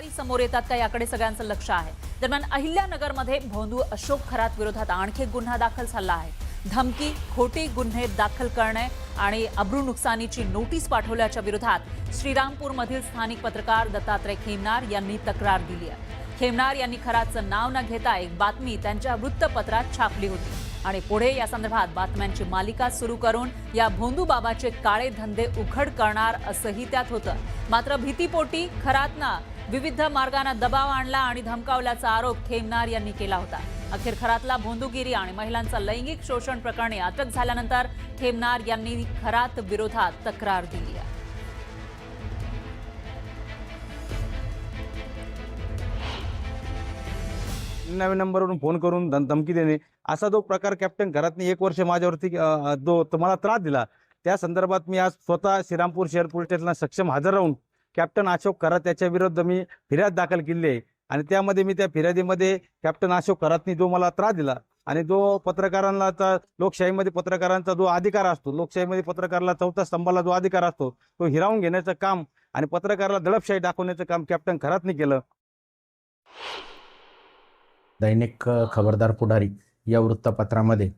तक्रारी समोर येतात का याकडे सगळ्यांचं लक्ष आहे। दरम्यान अहिल्यानगरमध्ये भोंदू अशोक खरात विरोधात आणखी एक गुन्हा दाखल झाला आहे। धमकी, खोटी गुन्हे दाखल करणे आणि अब्रू नुकसानीची नोटीस पाठवल्याच्या विरोधात श्रीरामपूरमधील स्थानिक पत्रकार दत्तात्रय खेमनार यांनी तक्रार दिली आहे। खेमनार यांनी खरातचं नाव न घेता एक बातमी त्यांच्या वृत्तपत्रात छापली होती आणि पुढे या संदर्भात बातम्यांची मालिका सुरू करून या भोंदू बाबाचे काळे धंदे उघड करणार असंही त्यात होतं। मात्र भीतीपोटी खरातनं विविध मार्गाने दबाव आणला आणि धमकावल्याचा आरोप खेमनार यांनी केला होता। अखेर खरातला भोंदूगिरी आणि महिलांचा लैंगिक शोषण प्रकरणी अटक झाल्यानंतर खेमनार यांनी खरात विरोधात तक्रार दिली आहे। नवीन नंबरवरून फोन करून धमकी देणे असा जो प्रकार कॅप्टन खरातने 1 वर्ष माझ्यावरती जो तुम्हाला त्रास दिला, त्या संदर्भात मी आज स्वतः श्रीरामपूर शहर पोलीस स्टेशनला सक्षम हजर राहून कॅप्टन अशोक खरात याच्या विरुद्ध मी फिर्याद दाखल केली आहे आणि त्यामध्ये मी त्या फिर्यादीमध्ये कॅप्टन अशोक खरातने जो मला त्रास दिला आणि जो पत्रकारांना लोकशाहीमध्ये पत्रकारांचा जो अधिकार असतो, लोकशाहीमध्ये पत्रकाराला चौथ्या स्तंभाला जो अधिकार असतो तो हिरावून घेण्याचं काम आणि पत्रकाराला दडपशाही दाखवण्याचं काम कॅप्टन खरातने केलं। दैनिक खबरदार पुढारी या वृत्तपत्रामध्ये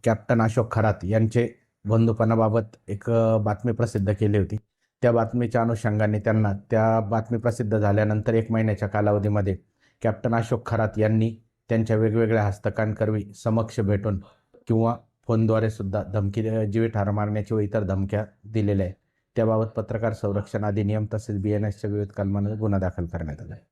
कॅप्टन अशोक खरात यांचे बंधुपणाबाबत एक बातमी प्रसिद्ध केली होती। त्या बातमीच्या अनुषंगाने त्यांना त्या बातमी प्रसिद्ध झाल्यानंतर 1 महिन्याच्या कालावधीमध्ये कॅप्टन अशोक खरात यांनी त्यांच्या वेगवेगळ्या हस्तकांकरवी समक्ष भेटून किंवा फोनद्वारे सुद्धा धमकी, जीवे ठार मारण्याची व इतर धमक्या दिलेल्या आहेत। त्याबाबत पत्रकार संरक्षण अधिनियम तसेच BNSच्या विविध कलमांमध्ये गुन्हा दाखल करण्यात आला आहे।